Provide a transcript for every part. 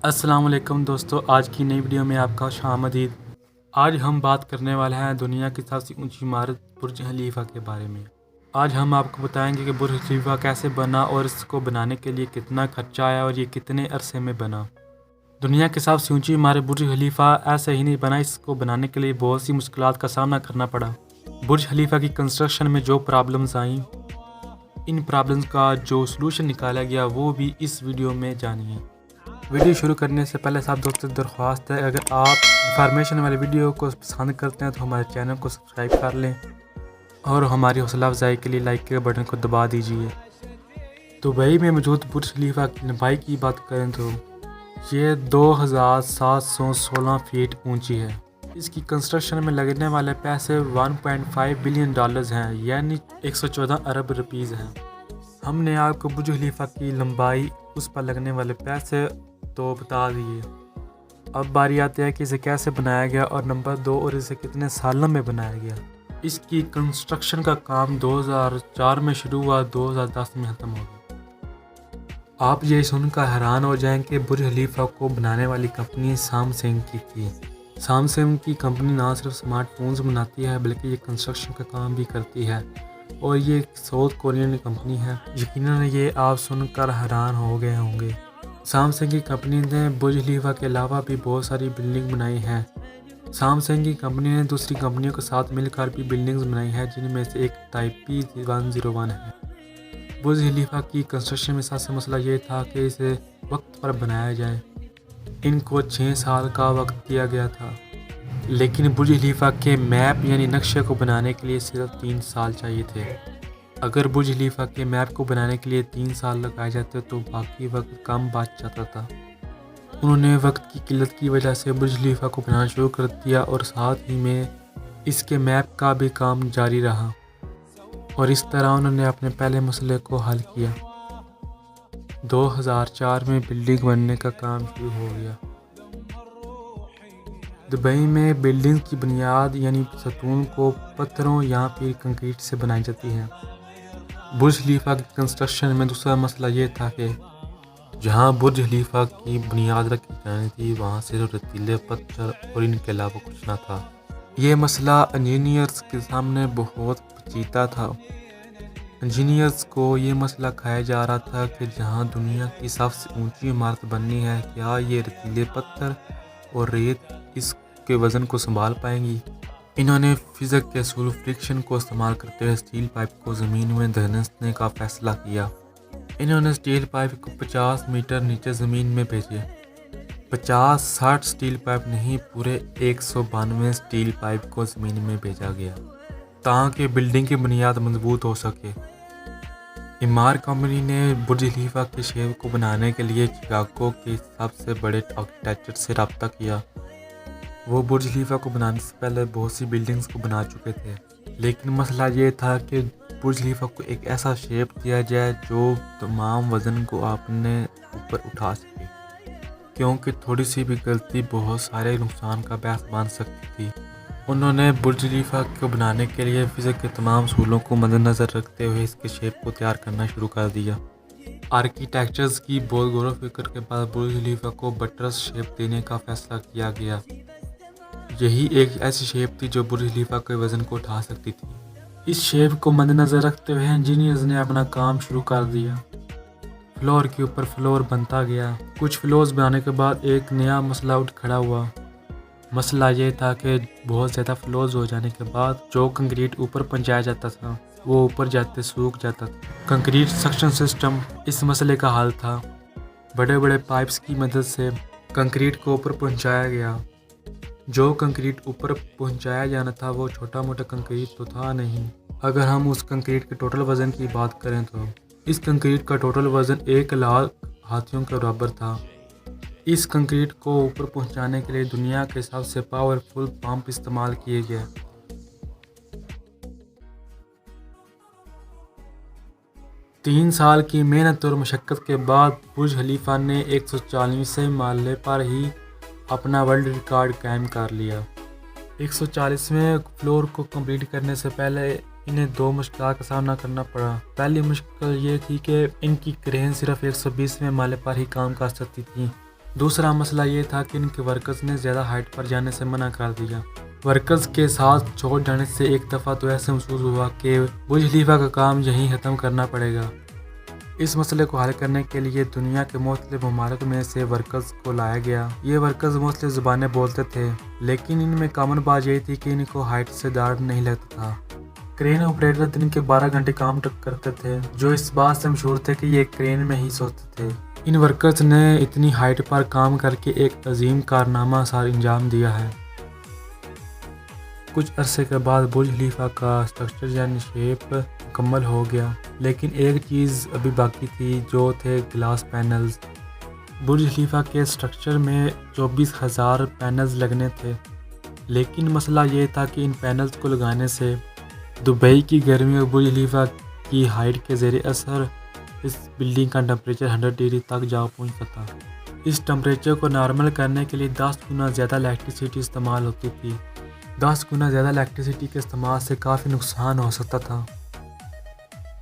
السلام علیکم دوستو، آج کی نئی ویڈیو میں آپ کا خوش آمدید۔ آج ہم بات کرنے والے ہیں دنیا کی سب سے اونچی عمارت برج خلیفہ کے بارے میں۔ آج ہم آپ کو بتائیں گے کہ برج خلیفہ کیسے بنا اور اس کو بنانے کے لیے کتنا خرچہ آیا اور یہ کتنے عرصے میں بنا۔ دنیا کی سب سے اونچی عمارت برج خلیفہ ایسے ہی نہیں بنا، اس کو بنانے کے لیے بہت سی مشکلات کا سامنا کرنا پڑا۔ برج خلیفہ کی کنسٹرکشن میں جو پرابلمز آئیں، ان پرابلمز کا جو سلوشن نکالا گیا وہ بھی اس ویڈیو میں جانیے۔ ویڈیو شروع کرنے سے پہلے سب دوستوں سے درخواست ہے، اگر آپ انفارمیشن والے ویڈیو کو پسند کرتے ہیں تو ہمارے چینل کو سبسکرائب کر لیں اور ہماری حوصلہ افزائی کے لیے لائک کے بٹن کو دبا دیجیے۔ دبئی میں موجود برج خلیفہ کی لمبائی کی بات کریں تو یہ 2716 فیٹ اونچی ہے۔ اس کی کنسٹرکشن میں لگنے والے پیسے 1.5 بلین ڈالرز ہیں، یعنی 114 ارب روپیز ہیں۔ ہم نے آپ کو برج خلیفہ کی لمبائی، اس پر لگنے والے پیسے تو بتا دیے۔ اب باری آتی ہے کہ اسے کیسے بنایا گیا اور نمبر 2 اور اسے کتنے سالوں میں بنایا گیا۔ اس کی کنسٹرکشن کا کام 2004 میں شروع ہوا، 2010 میں ختم ہو گیا۔ آپ یہ سن کر حیران ہو جائیں کہ برج خلیفہ کو بنانے والی کمپنی سامسنگ کی تھی۔ سامسنگ کی کمپنی نہ صرف سمارٹ فونز بناتی ہے بلکہ یہ کنسٹرکشن کا کام بھی کرتی ہے، اور یہ ایک ساؤتھ کورین کمپنی ہے۔ یقیناً یہ آپ سن کر حیران ہو گئے ہوں گے۔ سامسنگ کی کمپنی نے برج خلیفہ کے علاوہ بھی بہت ساری بلڈنگ بنائی ہیں۔ سامسنگ کی کمپنی نے دوسری کمپنیوں کے ساتھ مل کر بھی بلڈنگز بنائی ہیں، جن میں سے ایک تائپی 101 ہے۔ برج خلیفہ کی کنسٹرکشن میں سب سے مسئلہ یہ تھا کہ اسے وقت پر بنایا جائے۔ ان کو 6 سال کا وقت دیا گیا تھا، لیکن برج خلیفہ کے میپ یعنی نقشے کو بنانے کے لیے صرف 3 سال چاہیے تھے۔ اگر برج خلیفہ کے میپ کو بنانے کے لیے 3 سال لگائے جاتے تو باقی وقت کم بچ جاتا تھا۔ انہوں نے وقت کی قلت کی وجہ سے برج خلیفہ کو بنانا شروع کر دیا اور ساتھ ہی میں اس کے میپ کا بھی کام جاری رہا، اور اس طرح انہوں نے اپنے پہلے مسئلے کو حل کیا۔ 2004 میں بلڈنگ بننے کا کام شروع ہو گیا۔ دبئی میں بلڈنگ کی بنیاد یعنی ستون کو پتھروں یا پھر کنکریٹ سے بنائی جاتی ہے۔ برج خلیفہ کی کنسٹرکشن میں دوسرا مسئلہ یہ تھا کہ جہاں برج خلیفہ کی بنیاد رکھی جانی تھی وہاں صرف ریتیلے پتھر اور ان کے علاوہ کچھ نہ تھا۔ یہ مسئلہ انجینئرز کے سامنے بہت پیچیدہ تھا۔ انجینئرز کو یہ مسئلہ کھایا جا رہا تھا کہ جہاں دنیا کی سب سے اونچی عمارت بننی ہے، کیا یہ ریتیلے پتھر اور ریت اس کے وزن کو سنبھال پائیں گی؟ انہوں نے فزکس کے اصول فرکشن کو استعمال کرتے ہوئے اسٹیل پائپ کو زمین میں دھنسنے کا فیصلہ کیا۔ انہوں نے اسٹیل پائپ کو 50 میٹر نیچے زمین میں بھیجے۔ 50-60 اسٹیل پائپ نہیں، پورے 192 اسٹیل پائپ کو زمین میں بھیجا گیا تاکہ بلڈنگ کی بنیاد مضبوط ہو سکے۔ امار کمپنی نے برج خلیفہ کے شیپ کو بنانے کے لیے شکاگو کے سب سے بڑے آرکیٹیکٹ سے رابطہ کیا۔ وہ برج خلیفہ کو بنانے سے پہلے بہت سی بلڈنگز کو بنا چکے تھے، لیکن مسئلہ یہ تھا کہ برج خلیفہ کو ایک ایسا شیپ دیا جائے جو تمام وزن کو اپنے اوپر اٹھا سکے، کیونکہ تھوڑی سی بھی غلطی بہت سارے نقصان کا باعث بن سکتی تھی۔ انہوں نے برج خلیفہ کو بنانے کے لیے فزکس کے تمام اصولوں کو مد نظر رکھتے ہوئے اس کے شیپ کو تیار کرنا شروع کر دیا۔ آرکیٹیکچرز کی بہت غور و فکر کے بعد برج خلیفہ کو بٹرس شیپ دینے کا فیصلہ کیا گیا۔ یہی ایک ایسی شیپ تھی جو برج خلیفہ کے وزن کو اٹھا سکتی تھی۔ اس شیپ کو مد نظر رکھتے ہوئے انجینئرز نے اپنا کام شروع کر دیا۔ فلور کے اوپر فلور بنتا گیا۔ کچھ فلورز بنانے کے بعد ایک نیا مسئلہ اٹھ کھڑا ہوا۔ مسئلہ یہ تھا کہ بہت زیادہ فلورز ہو جانے کے بعد جو کنکریٹ اوپر پہنچایا جاتا تھا وہ اوپر جاتے سوکھ جاتا تھا۔ کنکریٹ سکشن سسٹم اس مسئلے کا حل تھا۔ بڑے بڑے پائپس کی مدد سے کنکریٹ کو اوپر پہنچایا گیا۔ جو کنکریٹ اوپر پہنچایا جانا تھا وہ چھوٹا موٹا کنکریٹ تو تھا نہیں۔ اگر ہم اس کنکریٹ کے ٹوٹل وزن کی بات کریں تو اس کنکریٹ کا ٹوٹل وزن 1,00,000 ہاتھیوں کے برابر تھا۔ اس کنکریٹ کو اوپر پہنچانے کے لیے دنیا کے سب سے پاورفل پمپ استعمال کیے گئے۔ 3 سال کی محنت اور مشقت کے بعد برج خلیفہ نے 140ویں مرحلے پر ہی اپنا ورلڈ ریکارڈ قائم کر لیا۔ 140ویں فلور کو کمپلیٹ کرنے سے پہلے انہیں 2 مشکلات کا سامنا کرنا پڑا۔ پہلی مشکل یہ تھی کہ ان کی کرین صرف 120ویں مرحلے پر ہی کام کر سکتی تھی، دوسرا مسئلہ یہ تھا کہ ان کے ورکرز نے زیادہ ہائٹ پر جانے سے منع کر دیا۔ ورکرز کے ساتھ چوٹ جانے سے ایک دفعہ تو ایسے محسوس ہوا کہ برج خلیفہ کا کام یہیں ختم کرنا پڑے گا۔ اس مسئلے کو حل کرنے کے لیے دنیا کے مختلف ممالک میں سے ورکرز کو لایا گیا۔ یہ ورکرز مختلف زبانیں بولتے تھے، لیکن ان میں کامن بات یہ تھی کہ ان کو ہائٹ سے ڈر نہیں لگتا تھا۔ کرین آپریٹر دن کے 12 گھنٹے کام کرتے تھے، جو اس بات سے مشہور تھے کہ یہ کرین میں ہی سوتے تھے۔ ان ورکرز نے اتنی ہائٹ پر کام کر کے ایک عظیم کارنامہ سار انجام دیا ہے۔ کچھ عرصے کے بعد برج خلیفہ کا اسٹرکچر یعنی شیپ مکمل ہو گیا، لیکن ایک چیز ابھی باقی تھی، جو تھے گلاس پینلز۔ برج خلیفہ کے اسٹرکچر میں 24,000 پینلز لگنے تھے، لیکن مسئلہ یہ تھا کہ ان پینلز کو لگانے سے دبئی کی گرمی اور برج خلیفہ کی ہائٹ کے زیر اثر اس بلڈنگ کا ٹمپریچر 100 ڈگری تک جا پہنچتا تھا۔ اس ٹمپریچر کو نارمل کرنے کے لیے 10 گنا زیادہ الیکٹریسٹی استعمال ہوتی تھی۔ 10 گنا زیادہ الیکٹریسٹی کے استعمال سے کافی نقصان ہو سکتا تھا۔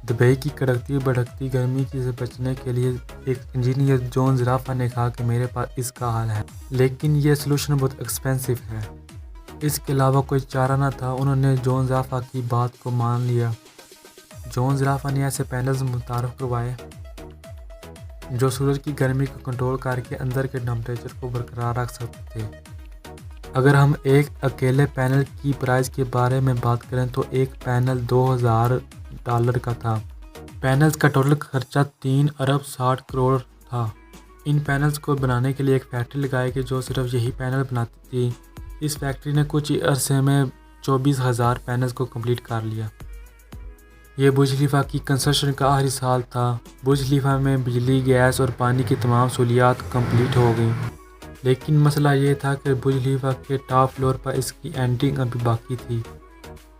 دبئی کی کڑکتی بھڑکتی گرمی سے بچنے کے لیے ایک انجینئر جون زرافہ نے کہا کہ میرے پاس اس کا حل ہے، لیکن یہ سلوشن بہت ایکسپینسو ہے۔ اس کے علاوہ کوئی چارہ نہ تھا۔ انہوں نے جون زرافہ کی بات کو مان لیا۔ جون زرافہ نے ایسے پینلز متعارف کروائے جو سورج کی گرمی کو کنٹرول کر کے اندر کے ٹمپریچر کو برقرار رکھ سکتے تھے۔ اگر ہم ایک اکیلے پینل کی پرائز کے بارے میں بات کریں تو ایک پینل $2,000 کا تھا۔ پینلز کا ٹوٹل خرچہ 3,60,00,000,000 تھا۔ ان پینلز کو بنانے کے لیے ایک فیکٹری لگائی گئی جو صرف یہی پینل بناتی تھی۔ اس فیکٹری نے کچھ عرصے میں 24,000 پینلز کو کمپلیٹ کر لیا۔ یہ برج خلیفہ کی کنسٹرکشن کا آخری سال تھا۔ برج خلیفہ میں بجلی، گیس اور پانی کی تمام سہولیات کمپلیٹ ہو گئیں، لیکن مسئلہ یہ تھا کہ برج خلیفہ کے ٹاپ فلور پر اس کی اینڈنگ ابھی باقی تھی۔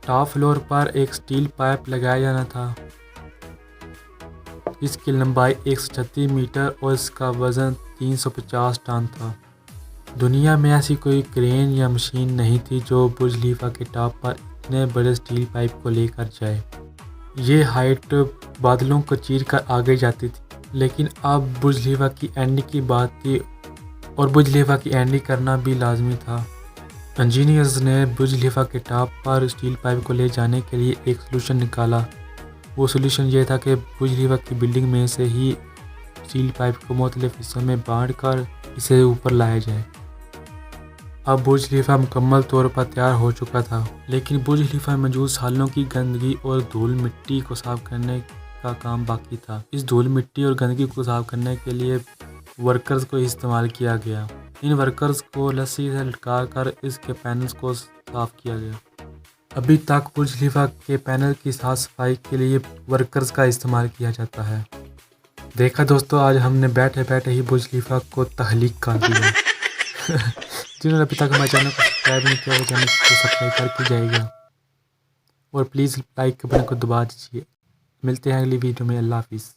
ٹاپ فلور پر ایک سٹیل پائپ لگایا جانا تھا جس کی لمبائی 136 میٹر اور اس کا وزن 350 ٹن تھا۔ دنیا میں ایسی کوئی کرین یا مشین نہیں تھی جو برج خلیفہ کے ٹاپ پر اتنے بڑے سٹیل پائپ کو لے کر جائے۔ یہ ہائٹ بادلوں کو چیر کر آگے جاتی تھی، لیکن اب برج خلیفہ کی اینڈنگ کی بات تھی اور برج خلیفہ کی اینڈنگ کرنا بھی لازمی تھا۔ انجینئرز نے برج خلیفہ کے ٹاپ پر سٹیل پائپ کو لے جانے کے لیے ایک سلوشن نکالا۔ وہ سلوشن یہ تھا کہ برج خلیفہ کی بلڈنگ میں سے ہی سٹیل پائپ کو مختلف حصوں میں بانٹ کر اسے اوپر لایا جائے۔ اب برج خلیفہ مکمل طور پر تیار ہو چکا تھا، لیکن برج خلیفہ میں موجود سالوں کی گندگی اور دھول مٹی کو صاف کرنے کا کام باقی تھا۔ اس دھول مٹی اور گندگی کو صاف کرنے کے لیے ورکرز کو استعمال کیا گیا۔ ان ورکرز کو رسی سے لٹکا کر اس کے پینلز کو صاف کیا گیا۔ ابھی تک برج خلیفہ کے پینل کی صاف صفائی کے لیے ورکرز کا استعمال کیا جاتا ہے۔ دیکھا دوستو، آج ہم نے بیٹھے بیٹھے ہی برج خلیفہ کو تخلیق کر دیا۔ جنہوں نے ابھی تک ہمارے چینل کو سبسکرائب نہیں کیا وہ چینل کو سبسکرائب کر کے جائے گا، اور پلیز لائک کے بٹن کو دبا دیجیے۔ ملتے ہیں اگلی ویڈیو میں۔ اللہ حافظ۔